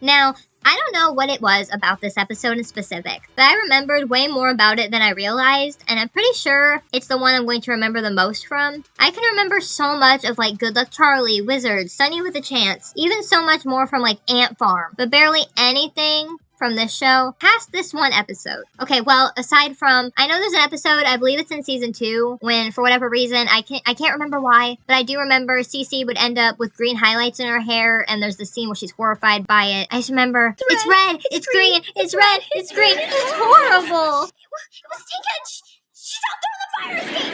Now, I don't know what it was about this episode in specific, but I remembered way more about it than I realized, and I'm pretty sure it's the one I'm going to remember the most from. I can remember so much of like Good Luck Charlie, Wizard, Sunny with a Chance, even so much more from like Ant Farm, but barely anything from this show past this one episode. Okay, well, aside from, I know there's an episode, I believe it's in season 2, when for whatever reason, I can't remember why, but I do remember Cece would end up with green highlights in her hair, and there's the scene where she's horrified by it. I just remember, it's red, it's green, it's red, it's green, it's horrible. It was Tinka. She's out there on the fire escape.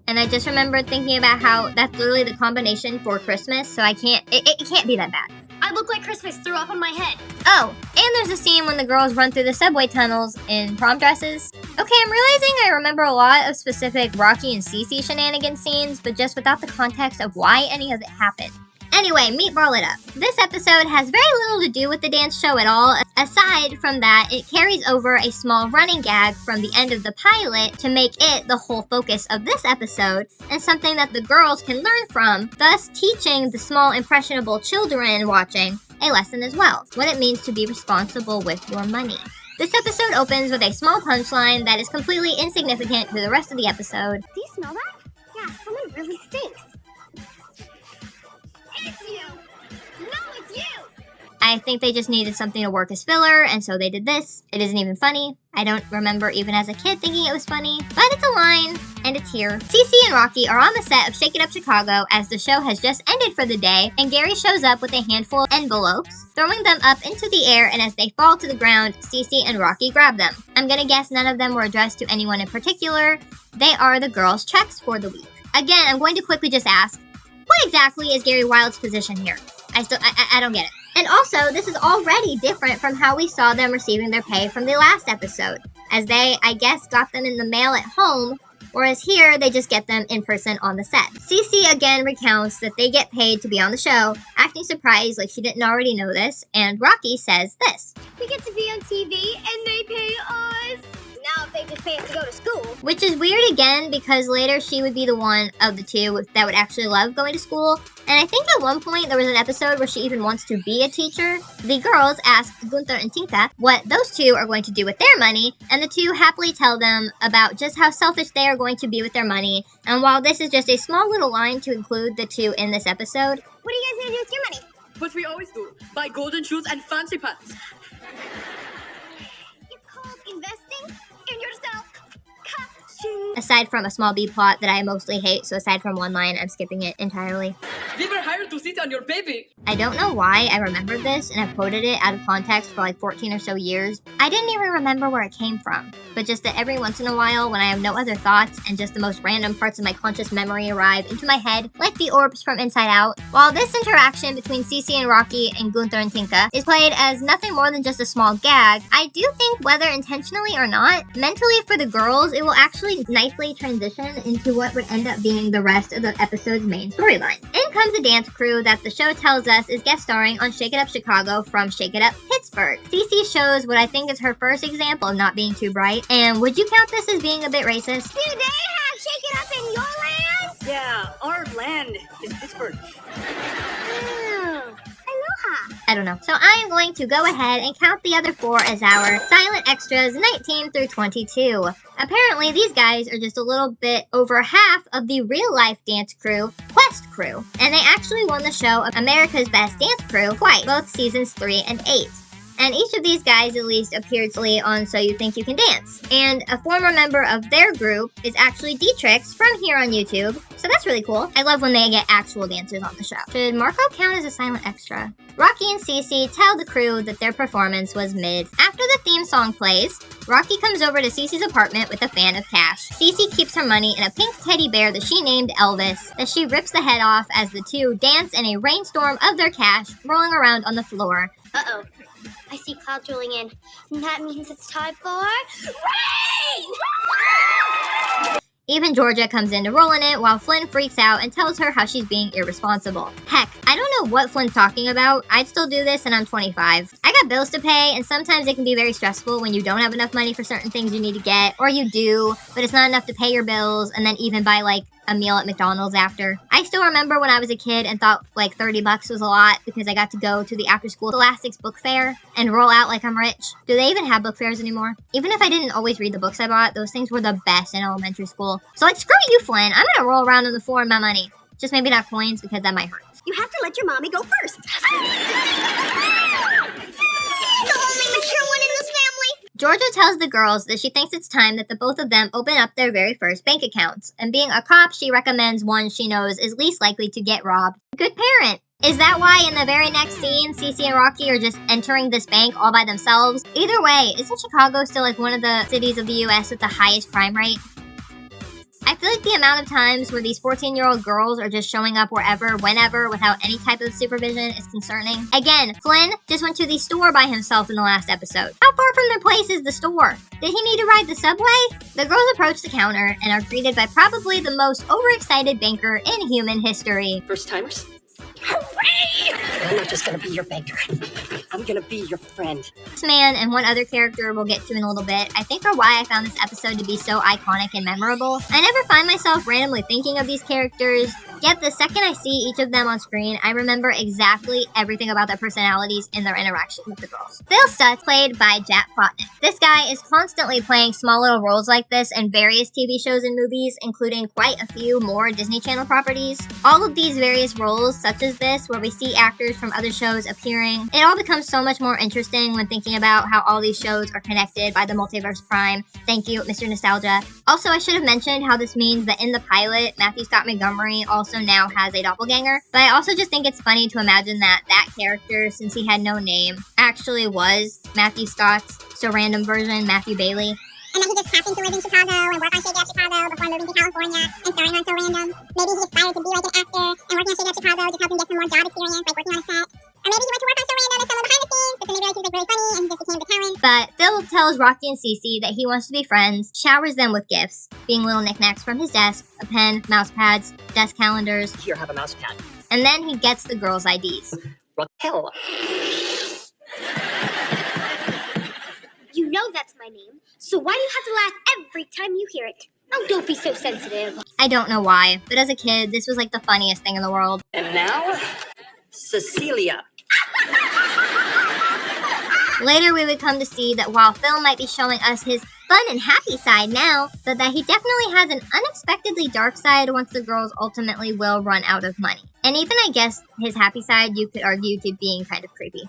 And I just remember thinking about how that's literally the combination for Christmas, so it can't be that bad. I look like Christmas threw up on my head. Oh, and there's a scene when the girls run through the subway tunnels in prom dresses. Okay, I'm realizing I remember a lot of specific Rocky and Cece shenanigans scenes, but just without the context of why any of it happened. Anyway, meatball it up. This episode has very little to do with the dance show at all. Aside from that, it carries over a small running gag from the end of the pilot to make it the whole focus of this episode, and something that the girls can learn from, thus teaching the small impressionable children watching a lesson as well, what it means to be responsible with your money. This episode opens with a small punchline that is completely insignificant to the rest of the episode. Do you smell that? Yeah, someone really stinks. It's you! No, it's you! I think they just needed something to work as filler, and so they did this. It isn't even funny. I don't remember even as a kid thinking it was funny, but it's a line, and it's here. Cece and Rocky are on the set of Shake It Up Chicago as the show has just ended for the day, and Gary shows up with a handful of envelopes, throwing them up into the air, and as they fall to the ground, Cece and Rocky grab them. I'm gonna guess none of them were addressed to anyone in particular. They are the girls' checks for the week. Again, I'm going to quickly just ask, what exactly is Gary Wilde's position here? I don't get it. And also, this is already different from how we saw them receiving their pay from the last episode, as they, I guess, got them in the mail at home, whereas here, they just get them in person on the set. Cece again recounts that they get paid to be on the show, acting surprised like she didn't already know this, and Rocky says this. We get to be on TV and they pay us. Now if they just pay us to go to school. Which is weird again, because later she would be the one of the two that would actually love going to school. And I think at one point there was an episode where she even wants to be a teacher. The girls ask Gunther and Tinka what those two are going to do with their money, and the two happily tell them about just how selfish they are going to be with their money. And while this is just a small little line to include the two in this episode, what are you guys gonna do with your money? What we always do, buy golden shoes and fancy pants. It's called investing in yourself. aside from a small B plot that I mostly hate, so aside from one line, I'm skipping it entirely. We were hired to sit on your baby. I don't know why I remembered this, and I've quoted it out of context for like 14 or so years. I didn't even remember where it came from, but just that every once in a while, when I have no other thoughts and just the most random parts of my conscious memory arrive into my head, like the orbs from Inside Out. While this interaction between Cece and Rocky and Gunther and Tinka is played as nothing more than just a small gag, I do think, whether intentionally or not, mentally for the girls, it will actually nicely transition into what would end up being the rest of the episode's main storyline. In comes a dance crew that the show tells us is guest starring on Shake It Up Chicago from Shake It Up Pittsburgh. Cece shows what I think is her first example of not being too bright, and would you count this as being a bit racist? Do they have Shake It Up in your land? Yeah, our land is Pittsburgh. Aloha. I don't know. So I am going to go ahead and count the other four as our silent extras 19 through 22. Apparently, these guys are just a little bit over half of the real-life dance crew, Quest Crew. And they actually won the show of America's Best Dance Crew twice, both seasons 3 and 8. And each of these guys at least appeared on So You Think You Can Dance. And a former member of their group is actually Dietrich from here on YouTube, so that's really cool. I love when they get actual dancers on the show. Should Marco count as a silent extra? Rocky and Cece tell the crew that their performance was mid. After the theme song plays, Rocky comes over to Cece's apartment with a fan of cash. Cece keeps her money in a pink teddy bear that she named Elvis, that she rips the head off as the two dance in a rainstorm of their cash, rolling around on the floor. Uh-oh. I see clouds rolling in. And that means it's time for rain! Even Georgia comes in to roll in it while Flynn freaks out and tells her how she's being irresponsible. Heck, I don't know what Flynn's talking about. I'd still do this and I'm 25. I got bills to pay, and sometimes it can be very stressful when you don't have enough money for certain things you need to get, or you do, but it's not enough to pay your bills and then even buy like a meal at McDonald's after. I still remember when I was a kid and thought like $30 was a lot because I got to go to the after-school Scholastics book fair and roll out like I'm rich. Do they even have book fairs anymore? Even if I didn't always read the books I bought, those things were the best in elementary school. So like, screw you, Flynn. I'm gonna roll around on the floor in my money. Just maybe not coins because that might hurt. You have to let your mommy go first. The only mature one in this family. Georgia tells the girls that she thinks it's time that the both of them open up their very first bank accounts. And being a cop, she recommends one she knows is least likely to get robbed. Good parent. Is that why in the very next scene, Cece and Rocky are just entering this bank all by themselves? Either way, isn't Chicago still like one of the cities of the US with the highest crime rate? I feel like the amount of times where these 14-year-old girls are just showing up wherever, whenever, without any type of supervision is concerning. Again, Flynn just went to the store by himself in the last episode. How far from their place is the store? Did he need to ride the subway? The girls approach the counter and are greeted by probably the most overexcited banker in human history. First timers? Hooray! I'm not just gonna be your banker. I'm gonna be your friend. This man and one other character we'll get to in a little bit, I think are why I found this episode to be so iconic and memorable. I never find myself randomly thinking of these characters, yet the second I see each of them on screen, I remember exactly everything about their personalities and their interaction with the girls. Phil Stutz, played by Jack Plotnick. This guy is constantly playing small little roles like this in various TV shows and movies, including quite a few more Disney Channel properties. All of these various roles, such as this, where we see actors from other shows appearing, it all becomes so much more interesting when thinking about how all these shows are connected by the multiverse prime. Thank you, Mr. Nostalgia. Also, I should have mentioned how this means that in the pilot, Matthew Scott Montgomery also now has a doppelganger, but I also just think it's funny to imagine that that character, since he had no name, actually was Matthew Scott's so random version, Matthew Bailey. And then he just happened to live in Chicago and work on Shake It Up Chicago before moving to California and starring on So Random. Maybe he aspired to be like an actor and working on Shake It Up Chicago just helped him get some more job experience, like working on a set. Or maybe he went to work on So Random and some behind the scenes, but then they realized he was like really funny and he just became the talent. But Phil tells Rocky and Cece that he wants to be friends, showers them with gifts, being little knickknacks from his desk, a pen, mouse pads, desk calendars, Here, have a mouse pad. and then he gets the girls' IDs. Hell. You know that's my name, so why do you have to laugh every time you hear it? Oh, don't be so sensitive. I don't know why, but as a kid, this was like the funniest thing in the world. And now, Cecilia. Later, we would come to see that while Phil might be showing us his fun and happy side now, but that he definitely has an unexpectedly dark side once the girls ultimately will run out of money. And even, I guess, his happy side you could argue to being kind of creepy.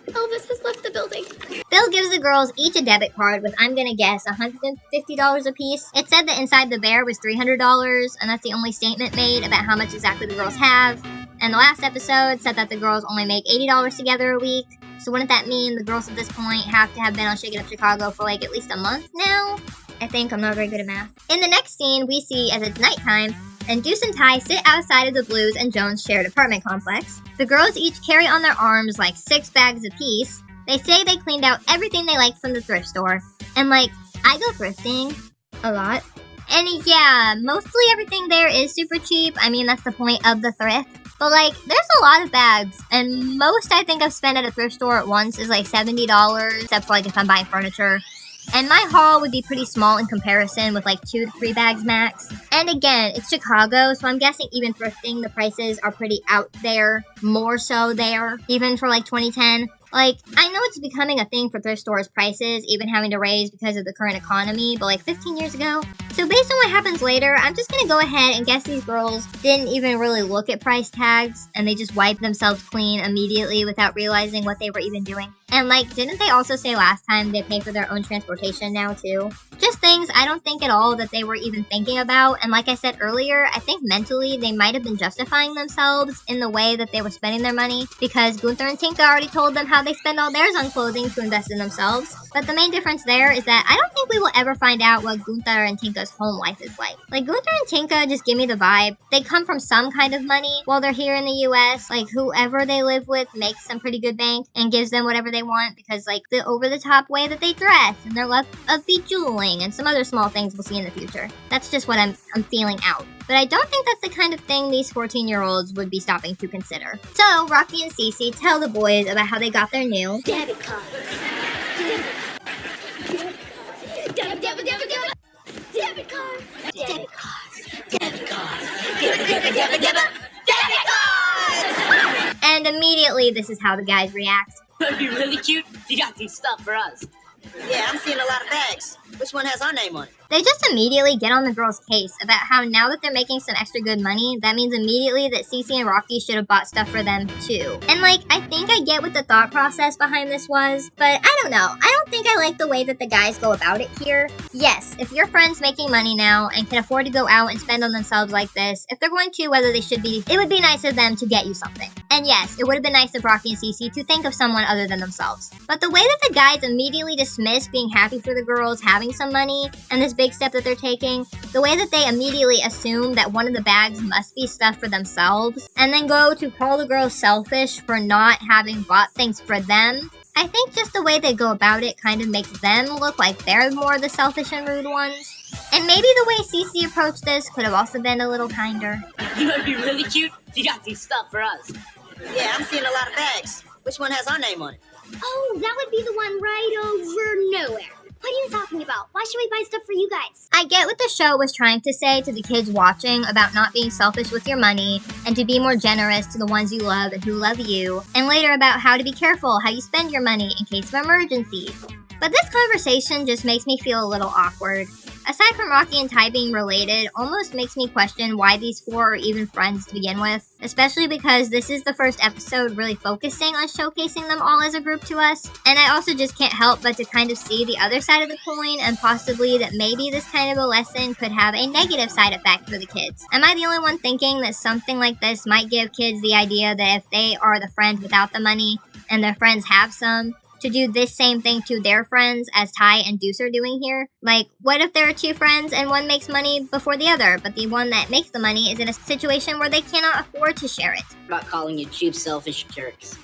Elvis has left the building. Phil gives the girls each a debit card with, I'm gonna guess, $150 a piece. It said that inside the bear was $300, and that's the only statement made about how much exactly the girls have. And the last episode said that the girls only make $80 together a week. So wouldn't that mean the girls at this point have to have been on Shake It Up Chicago for like at least a month now? I think I'm not very good at math. In the next scene, we see as it's nighttime, and Deuce and Ty sit outside of the Blues and Jones shared apartment complex. The girls each carry on their arms like 6 bags apiece. They say they cleaned out everything they liked from the thrift store. And like, I go thrifting a lot. And yeah, mostly everything there is super cheap. I mean, that's the point of the thrift. But like, there's a lot of bags, and most I think I've spent at a thrift store at once is like $70, except for like if I'm buying furniture. And my haul would be pretty small in comparison with like 2 to 3 bags max. And again, it's Chicago, so I'm guessing even thrifting, the prices are pretty out there, more so there, even for like 2010. Like, I know it's becoming a thing for thrift stores' prices, even having to raise because of the current economy, but like 15 years ago. So based on what happens later, I'm just gonna go ahead and guess these girls didn't even really look at price tags, and they just wiped themselves clean immediately without realizing what they were even doing. And like, didn't they also say last time they pay for their own transportation now too? Just things I don't think at all that they were even thinking about, and like I said earlier, I think mentally they might have been justifying themselves in the way that they were spending their money, because Gunther and Tinka already told them how they spend all theirs on clothing to invest in themselves. But the main difference there is that I don't think we will ever find out what Gunther and Tinka's home life is like. Like, Gunther and Tinka just give me the vibe. They come from some kind of money while they're here in the US. Like, whoever they live with makes some pretty good bank and gives them whatever they want because, like, the over-the-top way that they dress and their love of bejeweling and some other small things we'll see in the future. That's just what I'm feeling out. But I don't think that's the kind of thing these 14-year-olds would be stopping to consider. So, Rocky and Cece tell the boys about how they got their new Debit card. Debit. Debit card. Debit card. Debit card. Debit card. And immediately, this is how the guys react. That'd be really cute if you got some stuff for us. Yeah, I'm seeing a lot of bags. Which one has our name on it? They just immediately get on the girl's case about how now that they're making some extra good money, that means immediately that Cece and Rocky should have bought stuff for them too. And like, I think I get what the thought process behind this was, but I don't know. I don't think I like the way that the guys go about it here. Yes, if your friend's making money now and can afford to go out and spend on themselves like this, if they're going to, whether they should be, it would be nice of them to get you something. And yes, it would have been nice of Rocky and Cece to think of someone other than themselves. But the way that the guys immediately dismiss being happy for the girls having some money and this big step that they're taking, the way that they immediately assume that one of the bags must be stuff for themselves, and then go to call the girls selfish for not having bought things for them, I think just the way they go about it kind of makes them look like they're more the selfish and rude ones. And maybe the way Cece approached this could have also been a little kinder. That'd be really cute if you got some stuff for us. Yeah, I'm seeing a lot of bags. Which one has our name on it? Oh, that would be the one right over nowhere. What are you talking about? Why should we buy stuff for you guys? I get what the show was trying to say to the kids watching about not being selfish with your money and to be more generous to the ones you love and who love you, and later about how to be careful how you spend your money in case of emergencies. But this conversation just makes me feel a little awkward. Aside from Rocky and Ty being related, almost makes me question why these four are even friends to begin with, especially because this is the first episode really focusing on showcasing them all as a group to us, and I also just can't help but to kind of see the other side of the coin and possibly that maybe this kind of a lesson could have a negative side effect for the kids. Am I the only one thinking that something like this might give kids the idea that if they are the friend without the money and their friends have some, to do this same thing to their friends as Ty and Deuce are doing here? Like, what if there are two friends and one makes money before the other, but the one that makes the money is in a situation where they cannot afford to share it? I'm not calling you cheap, selfish jerks.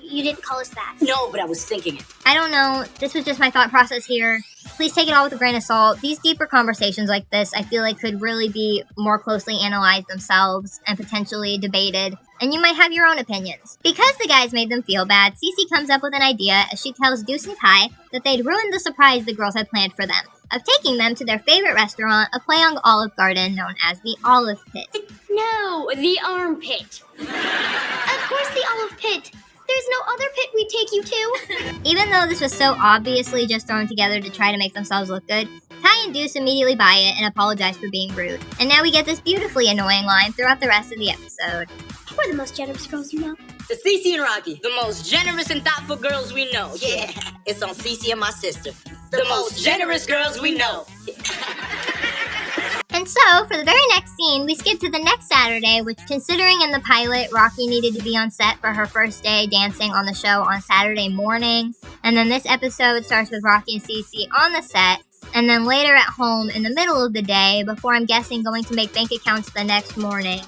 You didn't call us that. No, but I was thinking it. I don't know. This was just my thought process here. Please take it all with a grain of salt. These deeper conversations like this, I feel like could really be more closely analyzed themselves and potentially debated. And you might have your own opinions. Because the guys made them feel bad, Cece comes up with an idea as she tells Deuce and Ty that they'd ruined the surprise the girls had planned for them, of taking them to their favorite restaurant, a play on Olive Garden known as the Olive Pit. No, the armpit. Of course the olive pit. There's no other pit we'd take you to. Even though this was so obviously just thrown together to try to make themselves look good, Ty and Deuce immediately buy it and apologize for being rude. And now we get this beautifully annoying line throughout the rest of the episode. We're the most generous girls you know. It's Cece and Rocky. The most generous and thoughtful girls we know. Yeah, it's on Cece and my sister. The most generous girls we know. And so, for the very next scene, we skip to the next Saturday, which, considering in the pilot, Rocky needed to be on set for her first day dancing on the show on Saturday morning. And then this episode starts with Rocky and Cece on the set, and then later at home in the middle of the day, before I'm guessing going to make bank accounts the next morning.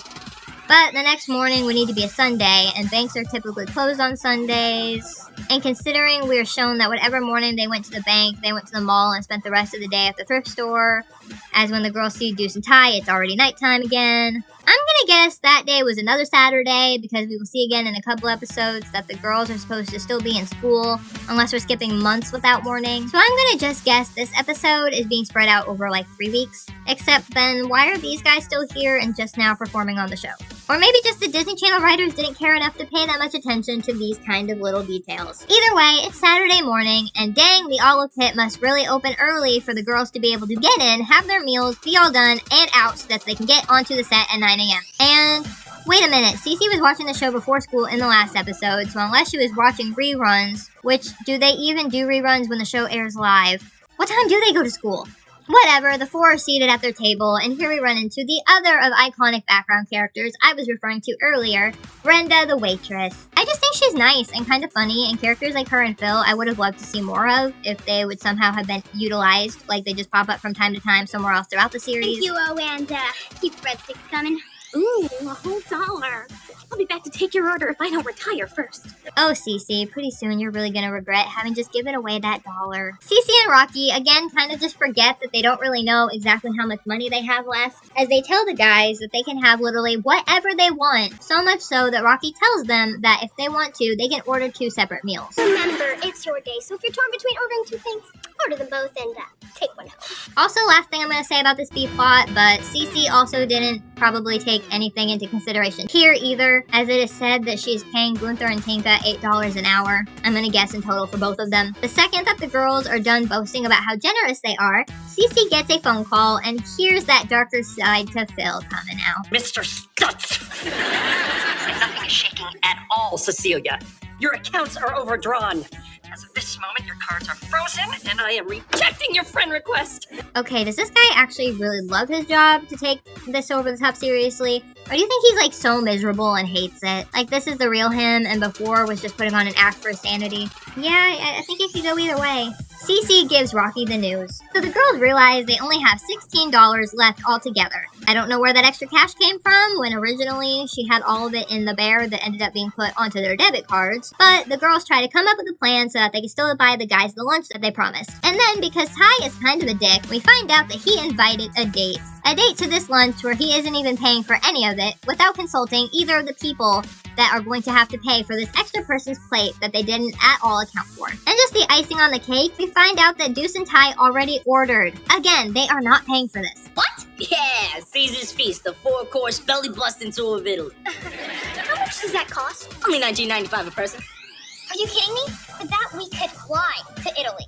But the next morning would need to be a Sunday, and banks are typically closed on Sundays. And considering we are shown that whatever morning they went to the bank, they went to the mall and spent the rest of the day at the thrift store, as when the girls see Deuce and Ty, it's already nighttime again. I'm gonna guess that day was another Saturday, because we will see again in a couple episodes that the girls are supposed to still be in school, unless we're skipping months without warning. So I'm gonna just guess this episode is being spread out over like 3 weeks. Except then, why are these guys still here and just now performing on the show? Or maybe just the Disney Channel writers didn't care enough to pay that much attention to these kind of little details. Either way, it's Saturday morning, and dang, the Olive Pit must really open early for the girls to be able to get in, have their meals, be all done, and out so that they can get onto the set at 9 a.m. And wait a minute, Cece was watching the show before school in the last episode, so unless she was watching reruns, which, do they even do reruns when the show airs live? What time do they go to school? Whatever, the four are seated at their table, and here we run into the other of iconic background characters I was referring to earlier, Brenda the waitress. I just think she's nice and kind of funny, and characters like her and Phil I would have loved to see more of if they would somehow have been utilized, like they just pop up from time to time somewhere else throughout the series. Thank you, and keep the breadsticks coming. Ooh, a whole $1. I'll be back to take your order if I don't retire first. Oh, Cece, pretty soon you're really gonna regret having just given away that $1. Cece and Rocky, again, kind of just forget that they don't really know exactly how much money they have left, as they tell the guys that they can have literally whatever they want, so much so that Rocky tells them that if they want to, they can order 2 separate meals. Remember, it's your day, so if you're torn between ordering 2 things, order them both and take one home. Also, last thing I'm going to say about this B plot, but Cece also didn't probably take anything into consideration here either, as it is said that she's paying Gunther and Tinka $8 an hour. I'm going to guess in total for both of them. The second that the girls are done boasting about how generous they are, Cece gets a phone call and hears that darker side to Phil coming out. Mr. Stutz! Nothing is shaking at all, Cecilia. Your accounts are overdrawn. As of this moment, your cards are frozen, and I am rejecting your friend request. Okay, does this guy actually really love his job to take this over the top seriously? Or do you think he's like so miserable and hates it? Like this is the real him and before was just putting on an act for his sanity? Yeah, I think it could go either way. Cece gives Rocky the news. So the girls realize they only have $16 left altogether. I don't know where that extra cash came from when originally she had all of it in the bear that ended up being put onto their debit cards. But the girls try to come up with a plan so that they can still buy the guys the lunch that they promised. And then because Ty is kind of a dick, we find out that he invited a date. A date to this lunch where he isn't even paying for any of it without consulting either of the people that are going to have to pay for this extra person's plate that they didn't at all account for. And just the icing on the cake, we find out that Deuce and Ty already ordered. Again, they are not paying for this. What? Yeah, Caesar's Feast, the 4-course belly busting tour of Italy. How much does that cost? Only $19.95 a person. Are you kidding me? With that, we could fly to Italy.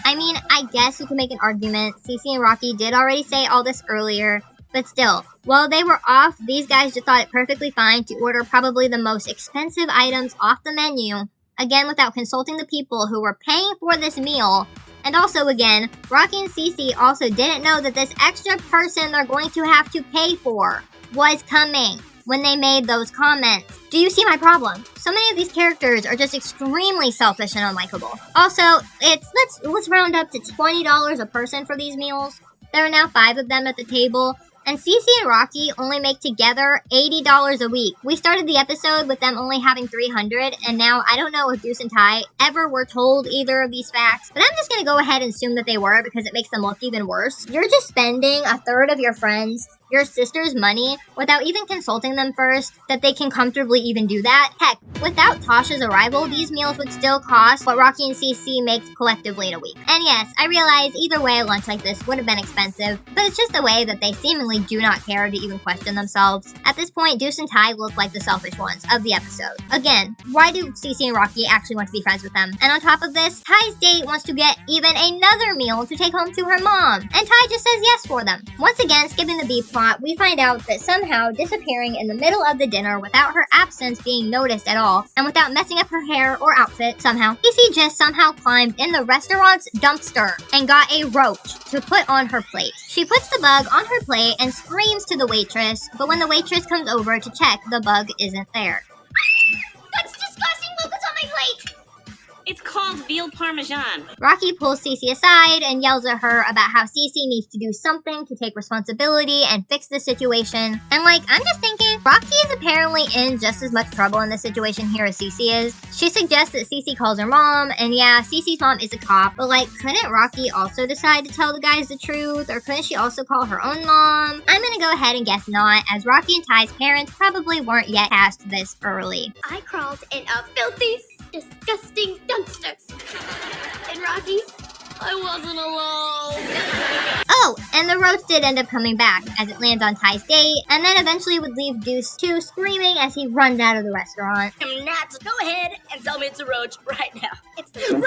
I mean, I guess you can make an argument. Cece and Rocky did already say all this earlier, but still, while they were off, these guys just thought it perfectly fine to order probably the most expensive items off the menu, again without consulting the people who were paying for this meal. And also again, Rocky and Cece also didn't know that this extra person they're going to have to pay for was coming when they made those comments. Do you see my problem? So many of these characters are just extremely selfish and unlikable. Also, let's round up to $20 a person for these meals. There are now 5 of them at the table, and Cece and Rocky only make together $80 a week. We started the episode with them only having $300, and now I don't know if Deuce and Ty ever were told either of these facts, but I'm just gonna go ahead and assume that they were because it makes them look even worse. You're just spending a third of your friends' your sister's money without even consulting them first that they can comfortably even do that. Heck, without Tasha's arrival, these meals would still cost what Rocky and Cece make collectively in a week. And yes, I realize either way a lunch like this would have been expensive, but it's just the way that they seemingly do not care to even question themselves. At this point, Deuce and Ty look like the selfish ones of the episode. Again, why do Cece and Rocky actually want to be friends with them? And on top of this, Ty's date wants to get even another meal to take home to her mom, and Ty just says yes for them. Once again, skipping the B plot, we find out that somehow disappearing in the middle of the dinner without her absence being noticed at all, and without messing up her hair or outfit somehow, Cece just somehow climbed in the restaurant's dumpster and got a roach to put on her plate. She puts the bug on her plate and screams to the waitress, but when the waitress comes over to check, the bug isn't there. That's disgusting! Look what's on my plate! It's called veal parmesan. Rocky pulls Cece aside and yells at her about how Cece needs to do something to take responsibility and fix the situation. And like, I'm just thinking, Rocky is apparently in just as much trouble in this situation here as Cece is. She suggests that Cece calls her mom, and yeah, Cece's mom is a cop, but like, couldn't Rocky also decide to tell the guys the truth, or couldn't she also call her own mom? I'm gonna go ahead and guess not, as Rocky and Ty's parents probably weren't yet cast this early. I crawled in a filthy, disgusting dumpster. And Rocky, I wasn't alone. Oh, and the roach did end up coming back as it lands on Ty's date, and then eventually would leave Deuce too screaming as he runs out of the restaurant. I'm not. Go ahead and tell me it's a roach right now. It's the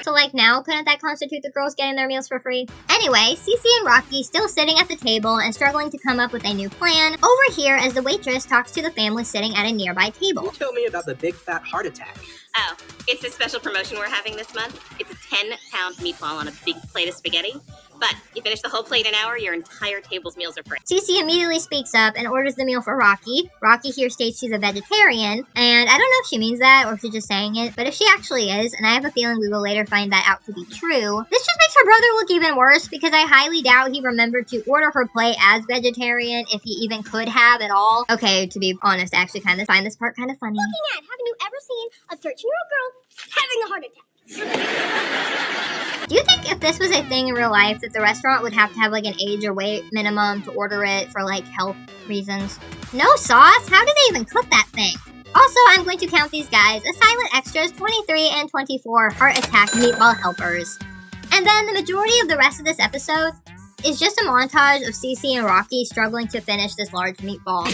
So like now, couldn't that constitute the girls getting their meals for free? Anyway, Cece and Rocky still sitting at the table and struggling to come up with a new plan over here as the waitress talks to the family sitting at a nearby table. Tell me about the big fat heart attack. Oh, it's a special promotion we're having this month. It's a 10-pound meatball on a big plate of spaghetti. But you finish the whole plate in an hour, your entire table's meals are free. Cece immediately speaks up and orders the meal for Rocky. Rocky here states she's a vegetarian, and I don't know if she means that or if she's just saying it, but if she actually is, and I have a feeling we will later find that out to be true, this just makes her brother look even worse because I highly doubt he remembered to order her plate as vegetarian if he even could have at all. Okay, to be honest, I actually kind of find this part kind of funny. Looking at, haven't you ever seen a 13-year-old girl having a heart attack? Do you think if this was a thing in real life that the restaurant would have to have like an age or weight minimum to order it for like health reasons? No sauce? How do they even cook that thing? Also, I'm going to count these guys as silent extras 23 and 24 heart attack meatball helpers. And then the majority of the rest of this episode is just a montage of Cece and Rocky struggling to finish this large meatball.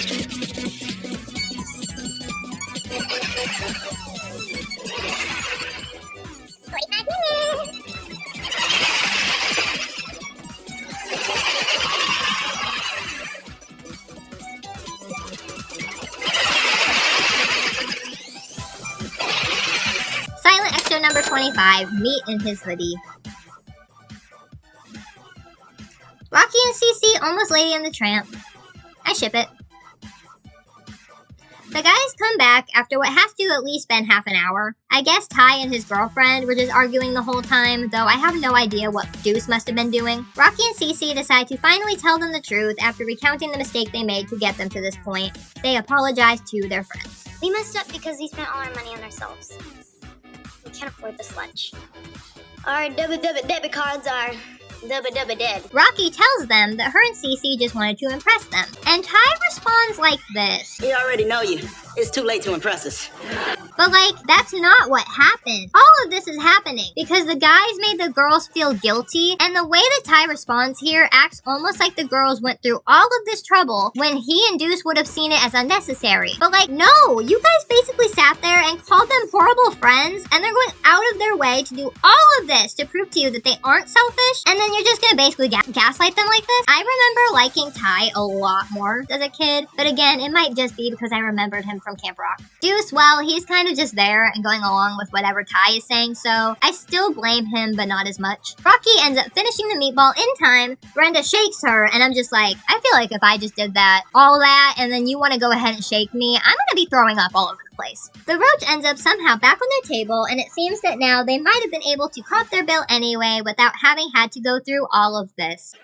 45 minutes. Silent extra number 25, meat in his hoodie. Rocky and Cece almost Lady and the Tramp. I ship it. The guys come back after what has to at least been half an hour. I guess Ty and his girlfriend were just arguing the whole time, though I have no idea what Deuce must have been doing. Rocky and Cece decide to finally tell them the truth after recounting the mistake they made to get them to this point. They apologize to their friends. We messed up because we spent all our money on ourselves. We can't afford this lunch. Our debit cards are dead. Rocky tells them that her and Cece just wanted to impress them, and Ty responds like this. We already know you. It's too late to impress us. But like, that's not what happened. All of this is happening because the guys made the girls feel guilty, and the way that Ty responds here acts almost like the girls went through all of this trouble when he and Deuce would have seen it as unnecessary. But like, no, you guys basically sat there and called them horrible friends, and they're going out of their way to do all of this to prove to you that they aren't selfish, and then you're just gonna basically gaslight them like this? I remember liking Ty a lot more as a kid, but again, it might just be because I remembered him from Camp Rock. Deuce, well, he's kind of just there and going along with whatever Ty is saying, so I still blame him, but not as much. Rocky ends up finishing the meatball in time. Brenda shakes her, and I'm just like, I feel like if I just did that, all that, and then you want to go ahead and shake me, I'm gonna be throwing up all over the place. The roach ends up somehow back on their table, and it seems that now they might have been able to cop their bill anyway without having had to go through all of this.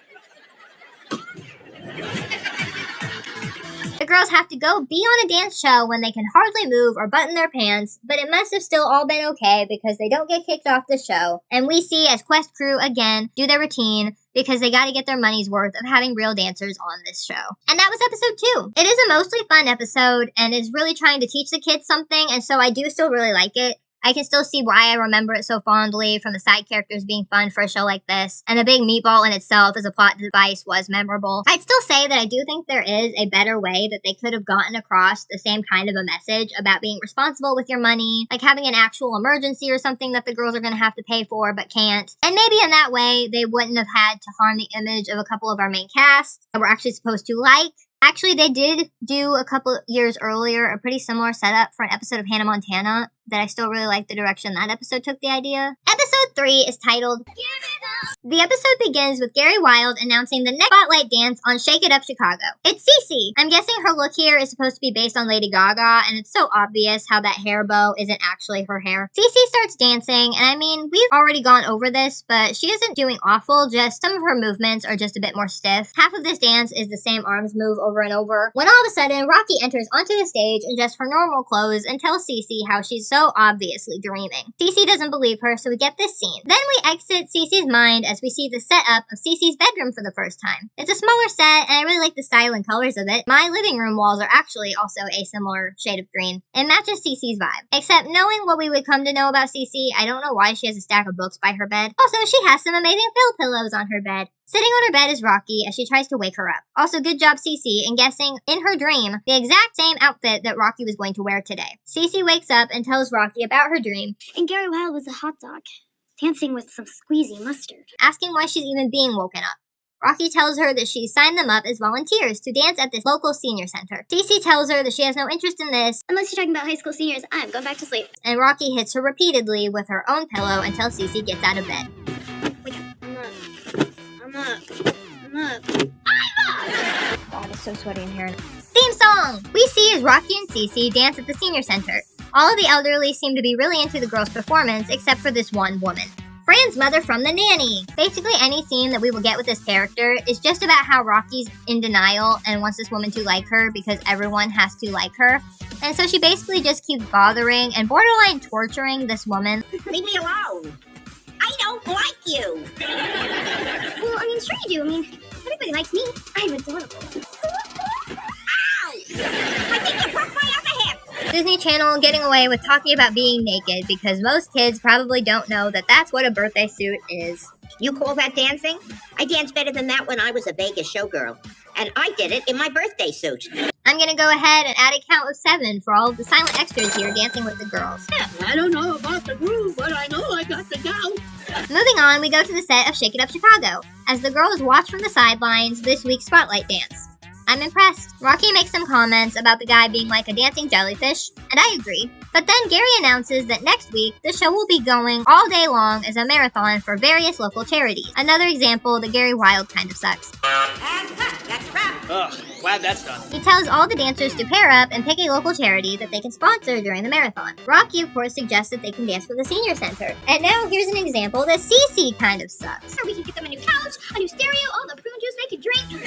The girls have to go be on a dance show when they can hardly move or button their pants, but it must have still all been okay because they don't get kicked off the show. And we see as Quest crew again do their routine because they gotta get their money's worth of having real dancers on this show. And that was episode 2. It is a mostly fun episode and is really trying to teach the kids something, and so I do still really like it. I can still see why I remember it so fondly from the side characters being fun for a show like this, and the big meatball in itself as a plot device was memorable. I'd still say that I do think there is a better way that they could have gotten across the same kind of a message about being responsible with your money, like having an actual emergency or something that the girls are going to have to pay for but can't. And maybe in that way, they wouldn't have had to harm the image of a couple of our main cast that we're actually supposed to like. Actually, they did do a couple years earlier a pretty similar setup for an episode of Hannah Montana that I still really like the direction that episode took the idea. Episode 3 is titled Give It Up. The episode begins with Gary Wilde announcing the next spotlight dance on Shake It Up Chicago. It's Cece. I'm guessing her look here is supposed to be based on Lady Gaga, and it's so obvious how that hair bow isn't actually her hair. Cece starts dancing, and I mean, we've already gone over this, but she isn't doing awful, just some of her movements are just a bit more stiff. Half of this dance is the same arms move over and over, when all of a sudden, Rocky enters onto the stage in just her normal clothes and tells Cece how she's so obviously dreaming. Cece doesn't believe her, so we get this scene. Then we exit Cece's mind as we see the setup of Cece's bedroom for the first time. It's a smaller set, and I really like the style and colors of it. My living room walls are actually also a similar shade of green. It matches Cece's vibe. Except knowing what we would come to know about Cece, I don't know why she has a stack of books by her bed. Also, she has some amazing fill pillows on her bed. Sitting on her bed is Rocky as she tries to wake her up. Also, good job Cece in guessing, in her dream, the exact same outfit that Rocky was going to wear today. Cece wakes up and tells Rocky about her dream. And Gary Wilde was a hot dog, dancing with some squeezy mustard. Asking why she's even being woken up. Rocky tells her that she signed them up as volunteers to dance at this local senior center. Cece tells her that she has no interest in this. Unless you're talking about high school seniors, I'm going back to sleep. And Rocky hits her repeatedly with her own pillow until Cece gets out of bed. Wake up. I'm up. God, it's so sweaty in here. Theme song! We see as Rocky and Cece dance at the senior center. All of the elderly seem to be really into the girls' performance, except for this one woman. Fran's mother from The Nanny. Basically, any scene that we will get with this character is just about how Rocky's in denial and wants this woman to like her because everyone has to like her. And so she basically just keeps bothering and borderline torturing this woman. Leave me alone. I don't like you. Well, I mean, sure you do. I mean, everybody likes me. I'm adorable. Ow! I think you broke my other hip. Disney Channel getting away with talking about being naked because most kids probably don't know that that's what a birthday suit is. You call that dancing? I danced better than that when I was a Vegas showgirl. And I did it in my birthday suit. I'm gonna go ahead and add a count of 7 for all of the silent extras here dancing with the girls. I don't know about the groove, but I know I got the gout. Moving on, we go to the set of Shake It Up Chicago, as the girls watch from the sidelines this week's spotlight dance. I'm impressed. Rocky makes some comments about the guy being like a dancing jellyfish, and I agree. But then Gary announces that next week, the show will be going all day long as a marathon for various local charities. Another example that Gary Wild kind of sucks. And that's a wrap. Ugh, glad that's done. He tells all the dancers to pair up and pick a local charity that they can sponsor during the marathon. Rocky, of course, suggests that they can dance for the senior center. And now here's an example that Cece kind of sucks. We can get them a new couch, a new stereo, all the prune juice they can drink.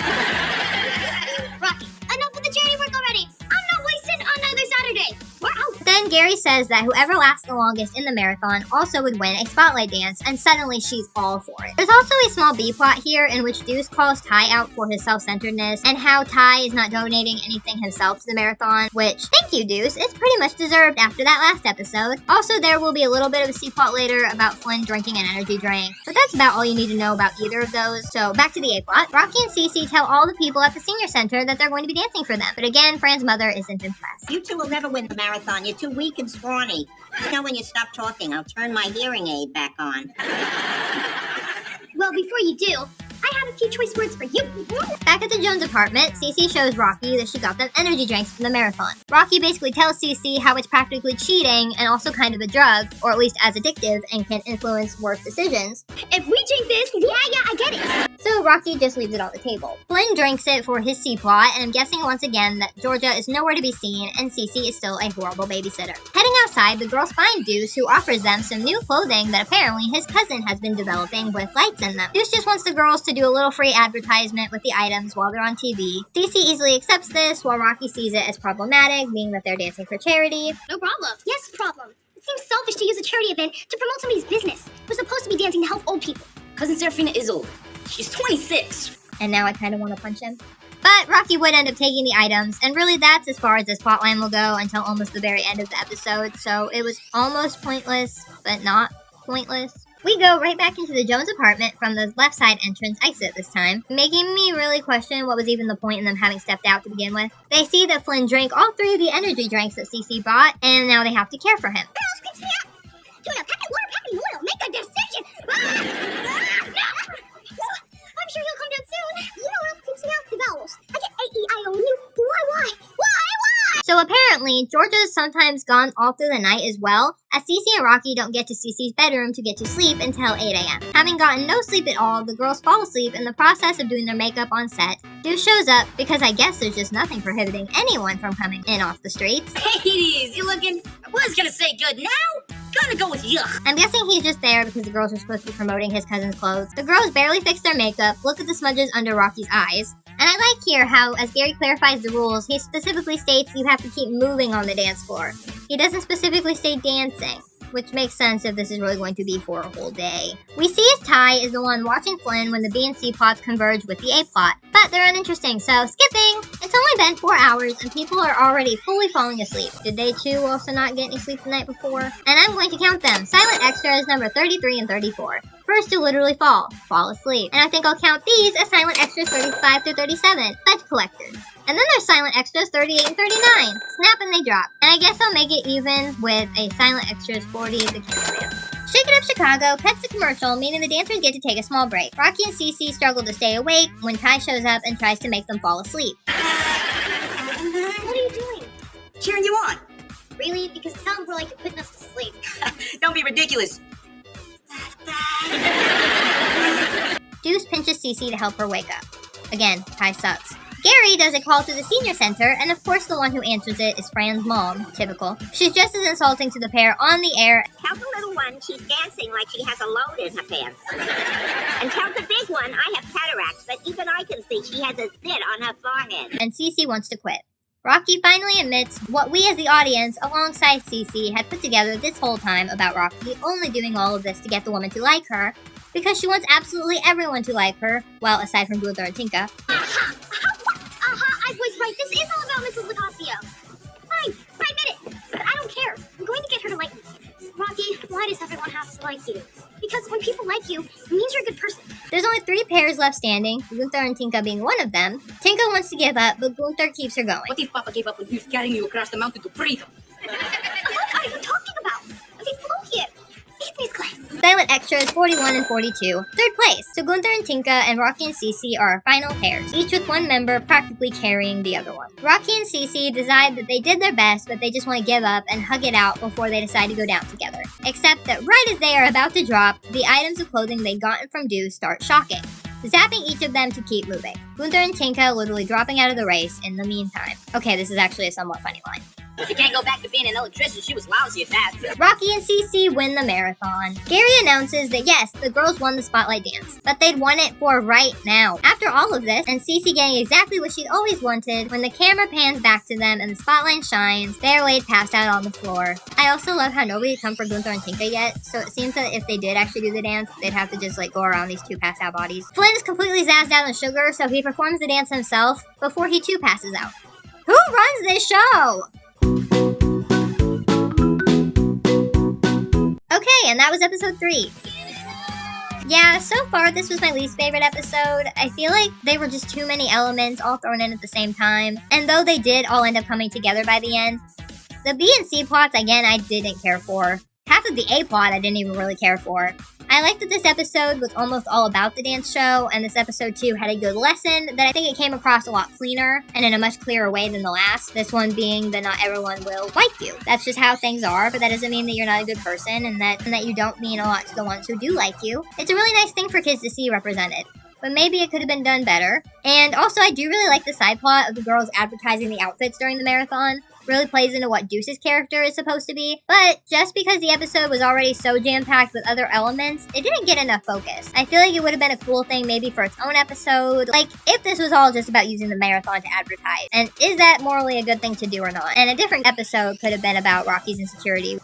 Rocky, enough with the charity work already. I'm not wasting another Saturday. We're out. Then Gary says that whoever lasts the longest in the marathon also would win a spotlight dance, and suddenly she's all for it. There's also a small B plot here in which Deuce calls Ty out for his self-centeredness and how Ty is not donating anything himself to the marathon, which, thank you Deuce, it's pretty much deserved after that last episode. Also, there will be a little bit of a C plot later about Flynn drinking an energy drink, but that's about all you need to know about either of those. So back to the A plot. Rocky and Cece tell all the people at the senior center that they're going to be dancing for them, but again, Fran's mother isn't impressed. You two will never win the marathon. You're too weak and scrawny. You know, when you stop talking, I'll turn my hearing aid back on. Well, before you do, I have a few choice words for you. Back at the Jones apartment, Cece shows Rocky that she got them energy drinks for the marathon. Rocky basically tells Cece how it's practically cheating and also kind of a drug, or at least as addictive, and can influence worse decisions. If we drink this, yeah, I get it. So Rocky just leaves it on the table. Flynn drinks it for his C-plot, and I'm guessing once again that Georgia is nowhere to be seen, and Cece is still a horrible babysitter. Heading outside, the girls find Deuce, who offers them some new clothing that apparently his cousin has been developing with lights in them. Deuce just wants the girls to do a little free advertisement with the items while they're on TV. Cece easily accepts this, while Rocky sees it as problematic, being that they're dancing for charity. No problem. Yes, problem. It seems selfish to use a charity event to promote somebody's business. We're supposed to be dancing to help old people. Cousin Serafina is old. She's 26. And now I kind of want to punch him. But Rocky would end up taking the items, and really that's as far as this plotline will go until almost the very end of the episode, so it was almost pointless, but not pointless. We go right back into the Jones apartment from the left side entrance exit this time, making me really question what was even the point in them having stepped out to begin with. They see that Flynn drank all 3 of the energy drinks that Cece bought, and now they have to care for him. Tuna, packet water, packet oil, make a decision. I'm sure he'll come down soon. You know what else keeps me out? The vowels. I get A-E-I-O-U. Why? So apparently, Georgia's sometimes gone all through the night as well, as Cece and Rocky don't get to Cece's bedroom to get to sleep until 8 a.m. Having gotten no sleep at all, the girls fall asleep in the process of doing their makeup on set. Deuce shows up because I guess there's just nothing prohibiting anyone from coming in off the streets. Hades, you looking? I was gonna say good now. Gonna go with yuck. I'm guessing he's just there because the girls are supposed to be promoting his cousin's clothes. The girls barely fix their makeup, look at the smudges under Rocky's eyes. And I like here how, as Gary clarifies the rules, he specifically states you have to keep moving on the dance floor. He doesn't specifically say dancing, which makes sense if this is really going to be for a whole day. We see as Ty is the one watching Flynn when the B and C plots converge with the A plot, but they're uninteresting, so skipping! It's only been 4 hours and people are already fully falling asleep. Did they too also not get any sleep the night before? And I'm going to count them. Silent extras number 33 and 34. First to literally fall asleep. And I think I'll count these as silent extras 35 through 37, pledge collectors. And then there's silent extras 38 and 39. Snap and they drop. And I guess I'll make it even with a silent extras 40, the cameraman. Shake It Up Chicago cuts the commercial, meaning the dancers get to take a small break. Rocky and Cece struggle to stay awake when Ty shows up and tries to make them fall asleep. What are you doing? Cheering you on. Really? Because it sounds more like you're putting us to sleep. Don't be ridiculous. Deuce pinches Cece to help her wake up. Again, Ty sucks. Gary does a call to the senior center, and of course the one who answers it is Fran's mom, typical. She's just as insulting to the pair on the air. Tell the little one she's dancing like she has a load in her pants. And tell the big one I have cataracts, but even I can see she has a zit on her forehead. And Cece wants to quit. Rocky finally admits what we as the audience, alongside Cece, had put together this whole time about Rocky only doing all of this to get the woman to like her, because she wants absolutely everyone to like her, well, aside from Gunther and Tinka. I was right. This is all about Mrs. Lacasio. Fine, admit it. does everyone have to like you? Because when people like you, it means you're a good person. There's only 3 pairs left standing, Gunther and Tinka being one of them. Tinka wants to give up, but Gunther keeps her going. What if Papa gave up when he was carrying you across the mountain to freedom? What are you talking about? They flew here. Business class. Silent Extra is 41 and 42, 3rd place. So Gunther and Tinka and Rocky and Cece are our final pairs, each with one member practically carrying the other one. Rocky and Cece decide that they did their best, but they just want to give up and hug it out before they decide to go down together. Except that right as they are about to drop, the items of clothing they'd gotten from Deuce start shocking, zapping each of them to keep moving. Gunther and Tinka literally dropping out of the race in the meantime. Okay, this is actually a somewhat funny line. She can't go back to being an electrician. She was lousy at that. Rocky and Cece win the marathon. Gary announces that yes, the girls won the spotlight dance, but they'd won it for right now. After all of this, and Cece getting exactly what she'd always wanted, when the camera pans back to them and the spotlight shines, they're laid passed out on the floor. I also love how nobody had come for Gunther and Tinka yet, so it seems that if they did actually do the dance, they'd have to just go around these 2 passed out bodies. Flynn is completely zazzed out on sugar, so he performs the dance himself before he too passes out. Who runs this show? Okay, and that was episode 3. Yeah, so far this was my least favorite episode. I feel like they were just too many elements all thrown in at the same time. And though they did all end up coming together by the end, the B and C plots, again, I didn't care for. Half of the A plot I didn't even really care for. I liked that this episode was almost all about the dance show, and this episode 2 had a good lesson that I think it came across a lot cleaner and in a much clearer way than the last. This one being that not everyone will like you. That's just how things are, but that doesn't mean that you're not a good person and that you don't mean a lot to the ones who do like you. It's a really nice thing for kids to see represented, but maybe it could have been done better. And also, I do really like the side plot of the girls advertising the outfits during the marathon. Really plays into what Deuce's character is supposed to be, but just because the episode was already so jam-packed with other elements, it didn't get enough focus. I feel like it would have been a cool thing maybe for its own episode, like if this was all just about using the marathon to advertise, and is that morally a good thing to do or not? And a different episode could have been about Rocky's insecurity.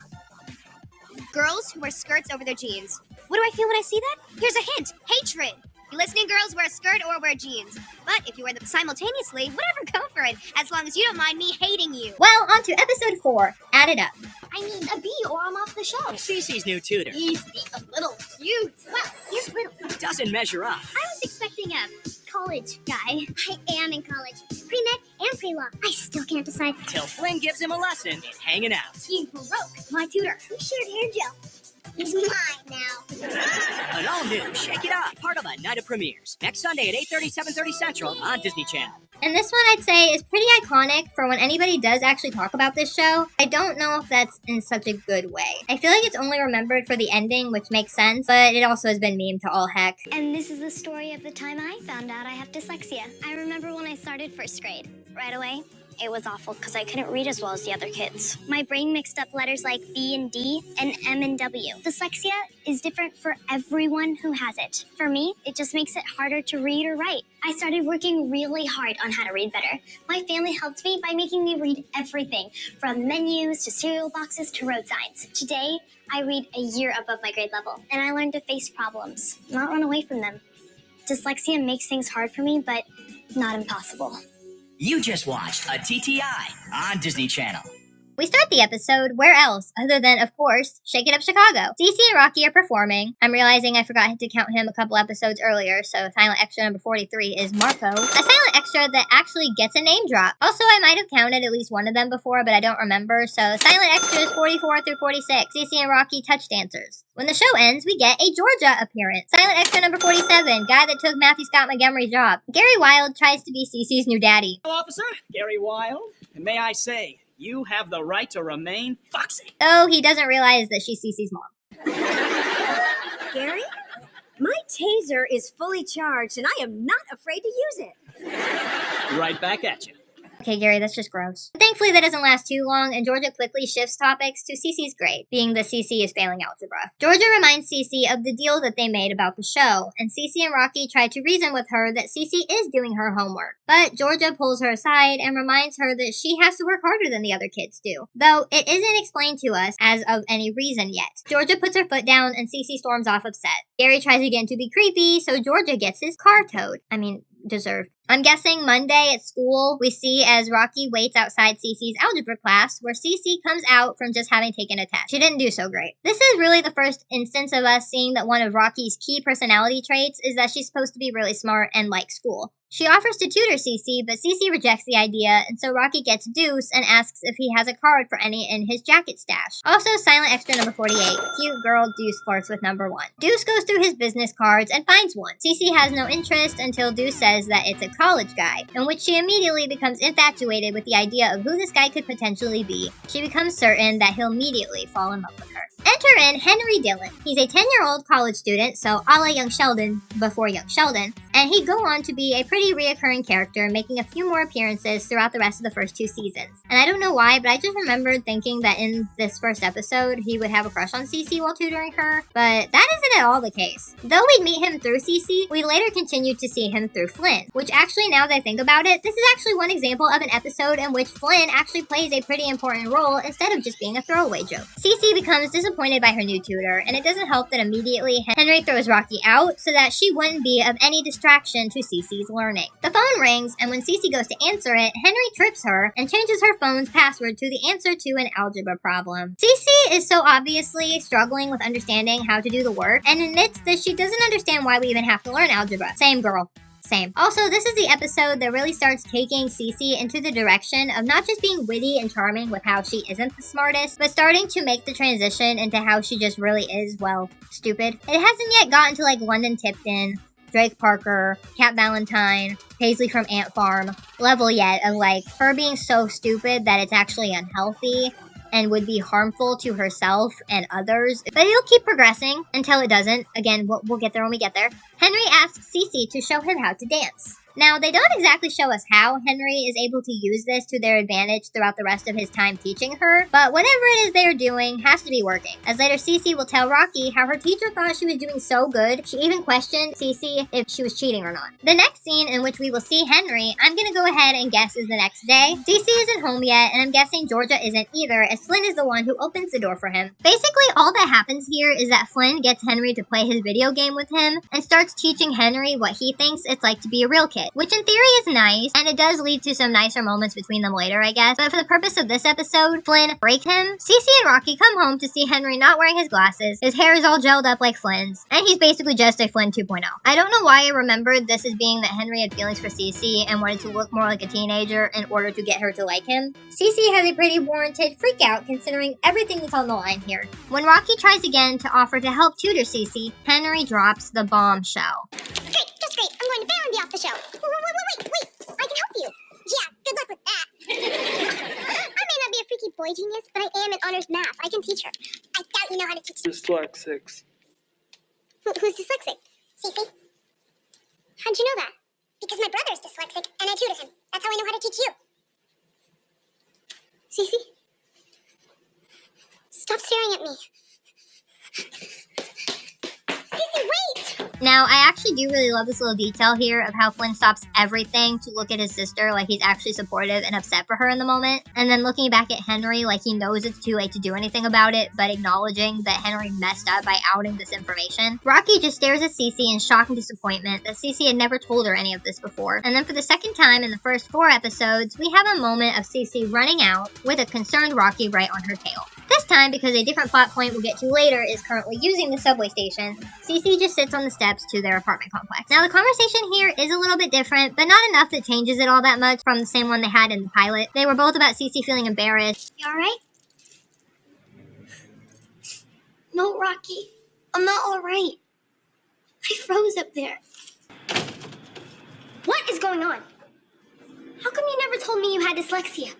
Girls who wear skirts over their jeans. What do I feel when I see that? Here's a hint. Hatred. You listening girls, wear a skirt or wear jeans. But if you wear them simultaneously, whatever, go for it. As long as you don't mind me hating you. Well, on to episode 4, Add It Up. I need a B or I'm off the show. Cece's new tutor. He's a little cute. Well, he's little. Doesn't measure up. I was expecting a college guy. I am in college. Pre-med and pre-law. I still can't decide. Till Flynn gives him a lesson in hanging out. He broke my tutor. We shared hair gel. He's mine now. An all-new Shake It Up, part of a night of premieres. Next Sunday at 8:30, 7:30 Central on Disney Channel. And this one I'd say is pretty iconic for when anybody does actually talk about this show. I don't know if that's in such a good way. I feel like it's only remembered for the ending, which makes sense, but it also has been memed to all heck. And this is the story of the time I found out I have dyslexia. I remember when I started 1st grade. Right away, it was awful because I couldn't read as well as the other kids. My brain mixed up letters like B and D and M and W. Dyslexia is different for everyone who has it. For me, it just makes it harder to read or write. I started working really hard on how to read better. My family helped me by making me read everything, from menus to cereal boxes to road signs. Today, I read a year above my grade level, and I learned to face problems, not run away from them. Dyslexia makes things hard for me, but not impossible. You just watched a TTI on Disney Channel. We start the episode where else other than, of course, Shake It Up Chicago. Cece and Rocky are performing. I'm realizing I forgot to count him a couple episodes earlier, so silent extra number 43 is Marco. A silent extra that actually gets a name drop. Also, I might have counted at least one of them before, but I don't remember, so silent extras 44 through 46. Cece and Rocky touch dancers. When the show ends, we get a Georgia appearance. Silent extra number 47, guy that took Matthew Scott Montgomery's job. Gary Wilde tries to be Cece's new daddy. Officer, Gary Wilde, and may I say, you have the right to remain foxy. Oh, he doesn't realize that she's Cece's mom. Gary, my taser is fully charged, and I am not afraid to use it. Right back at you. Okay, Gary, that's just gross. Thankfully, that doesn't last too long, and Georgia quickly shifts topics to Cece's grade, being that Cece is failing algebra. Georgia reminds Cece of the deal that they made about the show, and Cece and Rocky try to reason with her that Cece is doing her homework. But Georgia pulls her aside and reminds her that she has to work harder than the other kids do, though it isn't explained to us as of any reason yet. Georgia puts her foot down, and Cece storms off upset. Gary tries again to be creepy, so Georgia gets his car towed. I mean, deserved. I'm guessing Monday at school, we see as Rocky waits outside Cece's algebra class, where Cece comes out from just having taken a test. She didn't do so great. This is really the first instance of us seeing that one of Rocky's key personality traits is that she's supposed to be really smart and like school. She offers to tutor Cece, but Cece rejects the idea, and so Rocky gets Deuce and asks if he has a card for any in his jacket stash. Also, silent extra number 48. Cute girl Deuce flirts with number 1. Deuce goes through his business cards and finds one. Cece has no interest until Deuce says that it's a college guy, in which she immediately becomes infatuated with the idea of who this guy could potentially be. She becomes certain that he'll immediately fall in love with her. Enter in Henry Dillon. He's a 10-year-old college student, so a la Young Sheldon before Young Sheldon, and he'd go on to be a pretty reoccurring character, making a few more appearances throughout the rest of the first 2 seasons. And I don't know why, but I just remembered thinking that in this first episode, he would have a crush on Cece while tutoring her, but that isn't at all the case. Though we'd meet him through Cece, we later continued to see him through Flynn, which actually, now that I think about it, this is actually one example of an episode in which Flynn actually plays a pretty important role instead of just being a throwaway joke. Cece becomes disappointed by her new tutor, and it doesn't help that immediately Henry throws Rocky out so that she wouldn't be of any distraction to Cece's learning. The phone rings, and when Cece goes to answer it, Henry trips her and changes her phone's password to the answer to an algebra problem. Cece is so obviously struggling with understanding how to do the work, and admits that she doesn't understand why we even have to learn algebra. Same girl. Same. Also, this is the episode that really starts taking Cece into the direction of not just being witty and charming with how she isn't the smartest, but starting to make the transition into how she just really is, well, stupid. It hasn't yet gotten to like London Tipton, Drake Parker, Cat Valentine, Paisley from Ant Farm level yet of like her being so stupid that it's actually unhealthy and would be harmful to herself and others. But it'll keep progressing until it doesn't. Again, we'll get there when we get there. Henry asks Cece to show him how to dance. Now, they don't exactly show us how Henry is able to use this to their advantage throughout the rest of his time teaching her, but whatever it is they're doing has to be working. As later Cece will tell Rocky how her teacher thought she was doing so good, she even questioned Cece if she was cheating or not. The next scene in which we will see Henry, I'm gonna go ahead and guess is the next day. Cece isn't home yet, and I'm guessing Georgia isn't either, as Flynn is the one who opens the door for him. Basically, all that happens here is that Flynn gets Henry to play his video game with him, and starts teaching Henry what he thinks it's like to be a real kid. Which in theory is nice, and it does lead to some nicer moments between them later, I guess. But for the purpose of this episode, Flynn breaks him. Cece and Rocky come home to see Henry not wearing his glasses. His hair is all gelled up like Flynn's, and he's basically just a Flynn 2.0. I don't know why I remembered this as being that Henry had feelings for Cece and wanted to look more like a teenager in order to get her to like him. Cece has a pretty warranted freak out considering everything that's on the line here. When Rocky tries again to offer to help tutor Cece, Henry drops the bombshell. Great, just great. I'm going to bail and be off the show. Wait. I can help you. Yeah, good luck with that. I may not be a freaky boy genius, but I am in honors math. I can teach her. I doubt you know how to teach. Dyslexics. Who's dyslexic? Cece? How'd you know that? Because my brother's dyslexic, and I tutor him. That's how I know how to teach you. Cece? Stop staring at me. Cece, wait! Now, I actually do really love this little detail here of how Flynn stops everything to look at his sister like he's actually supportive and upset for her in the moment, and then looking back at Henry like he knows it's too late to do anything about it, but acknowledging that Henry messed up by outing this information. Rocky just stares at Cece in shock and disappointment that Cece had never told her any of this before, and then for the second time in the first 4 episodes, we have a moment of Cece running out with a concerned Rocky right on her tail. This time, because a different plot point we'll get to later is currently using the subway station, Cece just sits on the steps to their apartment complex. Now, the conversation here is a little bit different, but not enough that changes it all that much from the same one they had in the pilot. They were both about Cece feeling embarrassed. You alright? No, Rocky. I'm not alright. I froze up there. What is going on? How come you never told me you had dyslexia?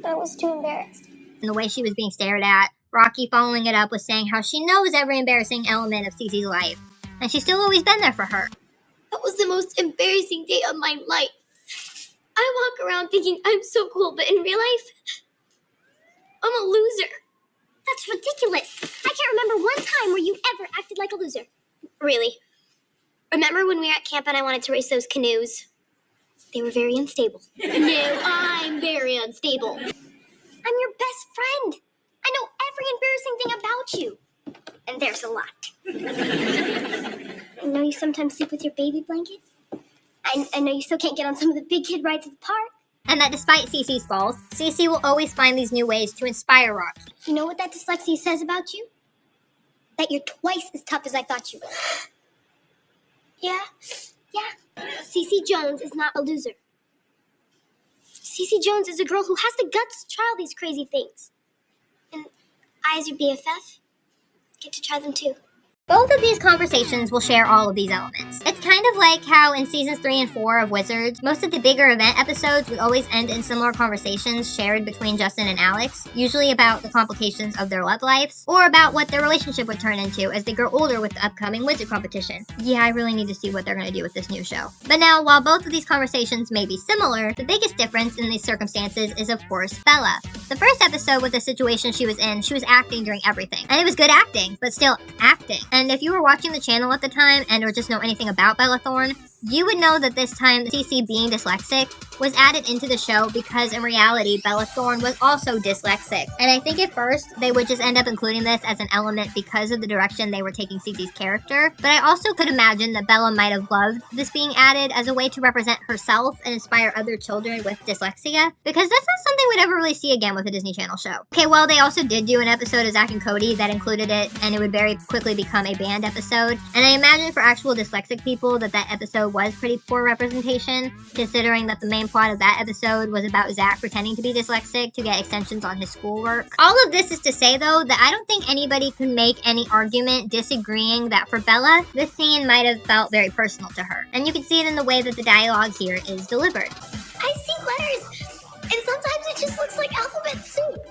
I was too embarrassed. And the way she was being stared at, Rocky following it up with saying how she knows every embarrassing element of Cece's life, and she's still always been there for her. That was the most embarrassing day of my life. I walk around thinking I'm so cool, but in real life, I'm a loser. That's ridiculous. I can't remember one time where you ever acted like a loser. Really? Remember when we were at camp and I wanted to race those canoes? They were very unstable. No, I'm very unstable. I'm your best friend. I know every embarrassing thing about you. And there's a lot. I know you sometimes sleep with your baby blanket. I know you still can't get on some of the big kid rides at the park. And that despite Cece's faults, Cece will always find these new ways to inspire Rocky. You know what that dyslexia says about you? That you're twice as tough as I thought you were. Yeah. Cece Jones is not a loser. Cece Jones is a girl who has the guts to try all these crazy things. And I, as your BFF, get to try them too. Both of these conversations will share all of these elements. It's kind of like how in seasons 3 and 4 of Wizards, most of the bigger event episodes would always end in similar conversations shared between Justin and Alex, usually about the complications of their love lives, or about what their relationship would turn into as they grow older with the upcoming Wizard competition. Yeah, I really need to see what they're going to do with this new show. But now, while both of these conversations may be similar, the biggest difference in these circumstances is, of course, Bella. The first episode with the situation she was in, she was acting during everything. And it was good acting, but still acting. And if you were watching the channel at the time and or just know anything about Bella Thorne, you would know that this time Cece being dyslexic was added into the show because in reality Bella Thorne was also dyslexic. And I think at first they would just end up including this as an element because of the direction they were taking Cece's character. But I also could imagine that Bella might have loved this being added as a way to represent herself and inspire other children with dyslexia, because that's not something we'd ever really see again with a Disney Channel show. Okay, well, they also did do an episode of Zack and Cody that included it, and it would very quickly become a banned episode. And I imagine for actual dyslexic people that episode was pretty poor representation, considering that the main plot of that episode was about Zack pretending to be dyslexic to get extensions on his schoolwork. All of this is to say, though, that I don't think anybody can make any argument disagreeing that for Bella, this scene might have felt very personal to her. And you can see it in the way that the dialogue here is delivered. I see letters, and sometimes it just looks like alphabet soup.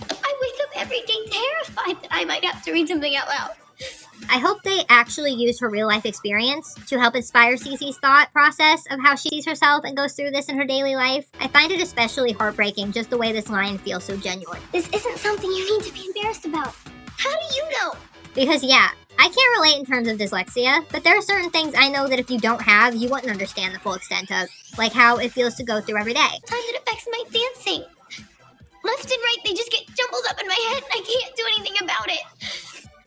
I wake up every day terrified that I might have to read something out loud. I hope they actually use her real life experience to help inspire Cece's thought process of how she sees herself and goes through this in her daily life. I find it especially heartbreaking just the way this line feels so genuine. This isn't something you need to be embarrassed about. How do you know? Because yeah, I can't relate in terms of dyslexia, but there are certain things I know that if you don't have, you wouldn't understand the full extent of, like how it feels to go through every day. Sometimes it affects my dancing. Left and right, they just get jumbled up in my head and I can't do anything about it.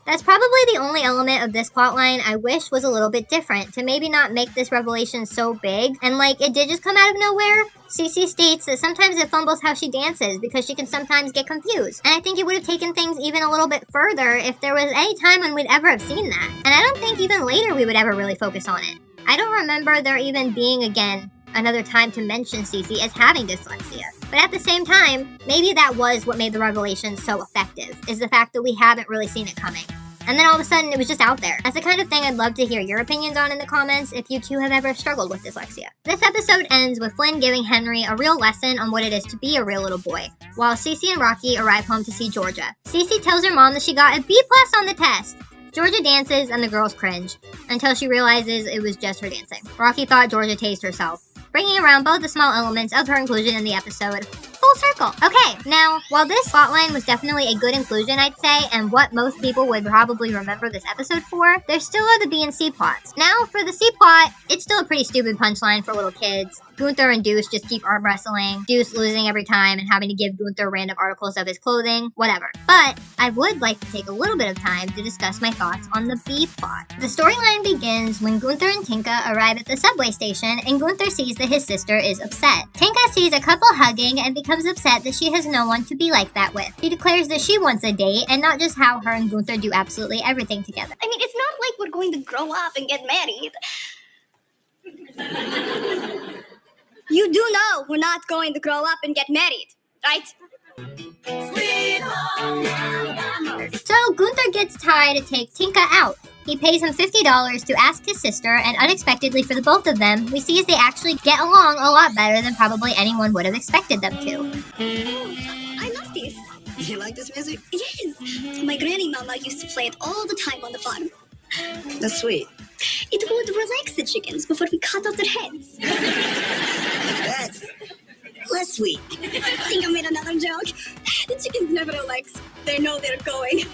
That's probably the only element of this plotline I wish was a little bit different, to maybe not make this revelation so big, and like it did just come out of nowhere. Cece states that sometimes it fumbles how she dances because she can sometimes get confused, and I think it would have taken things even a little bit further if there was any time when we'd ever have seen that, and I don't think even later we would ever really focus on it. I don't remember there even being, again, another time to mention Cece as having dyslexia. But at the same time, maybe that was what made the revelation so effective, is the fact that we haven't really seen it coming. And then all of a sudden, it was just out there. That's the kind of thing I'd love to hear your opinions on in the comments if you too have ever struggled with dyslexia. This episode ends with Flynn giving Henry a real lesson on what it is to be a real little boy, while Cece and Rocky arrive home to see Georgia. Cece tells her mom that she got a B+ on the test. Georgia dances and the girls cringe, until she realizes it was just her dancing. Rocky thought Georgia tased herself, bringing around both the small elements of her inclusion in the episode full circle. Okay, now, while this plotline was definitely a good inclusion, I'd say, and what most people would probably remember this episode for, there still are the B and C plots. Now, for the C plot, it's still a pretty stupid punchline for little kids. Gunther and Deuce just keep arm wrestling, Deuce losing every time and having to give Gunther random articles of his clothing, whatever. But I would like to take a little bit of time to discuss my thoughts on the B plot. The storyline begins when Gunther and Tinka arrive at the subway station and Gunther sees that his sister is upset. Tinka sees a couple hugging and becomes upset that she has no one to be like that with. She declares that she wants a date and not just how her and Gunther do absolutely everything together. I mean, it's not like we're going to grow up and get married. You do know we're not going to grow up and get married, right? So Gunther gets Ty to take Tinka out. He pays him $50 to ask his sister, and unexpectedly for the both of them, we see as they actually get along a lot better than probably anyone would have expected them to. I love this. You like this music? Yes. My granny mama used to play it all the time on the farm. That's sweet. It would relax the chickens before we cut off their heads. That's less sweet. I think I made another joke. The chickens never relax. They know they're going.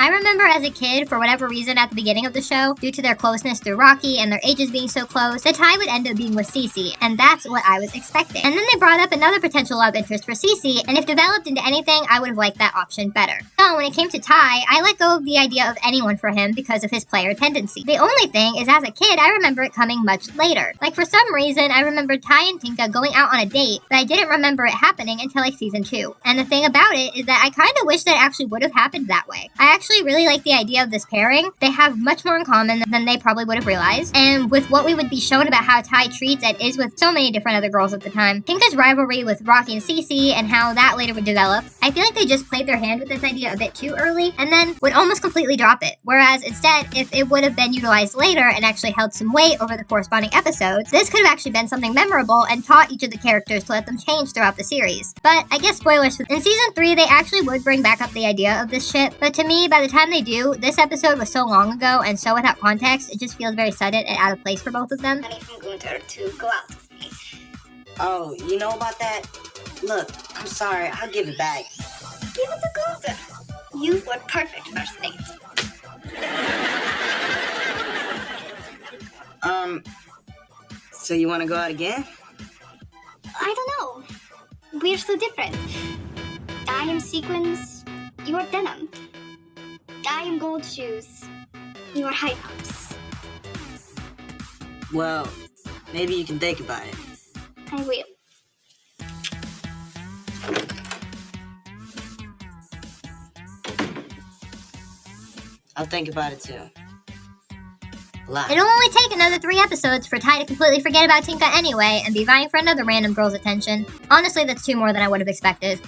I remember as a kid, for whatever reason at the beginning of the show, due to their closeness through Rocky and their ages being so close, that Ty would end up being with Cece, and that's what I was expecting. And then they brought up another potential love interest for Cece, and if developed into anything, I would have liked that option better. So when it came to Ty, I let go of the idea of anyone for him because of his player tendency. The only thing is, as a kid, I remember it coming much later. Like, for some reason, I remember Ty and Tinka going out on a date, but I didn't remember it happening until like season 2. And the thing about it is that I kind of wish that it actually would have happened that way. I actually really like the idea of this pairing. They have much more in common than they probably would have realized. And with what we would be shown about how Ty treats and is with so many different other girls at the time, Tinka's rivalry with Rocky and Cece and how that later would develop, I feel like they just played their hand with this idea a bit too early and then would almost completely drop it. Whereas instead, if it would have been utilized later and actually held some weight over the corresponding episodes, this could have actually been something memorable and taught each of the characters to let them change throughout the series. But I guess spoilers, in season 3 they actually would bring back up the idea of this ship, but to me, by the time they do, this episode was so long ago and so without context, it just feels very sudden and out of place for both of them. Money from Gunther to go out with me. Oh, you know about that? Look, I'm sorry, I'll give it back. Give it to Gunther. You were perfect first date. So you want to go out again? I don't know. We're so different. I am sequins, you are denim. I am gold shoes, you are high tops. Well, maybe you can think about it. I will. I'll think about it too. A lot. It'll only take another 3 episodes for Ty to completely forget about Tinka anyway and be vying for another random girl's attention. Honestly, that's 2 more than I would have expected.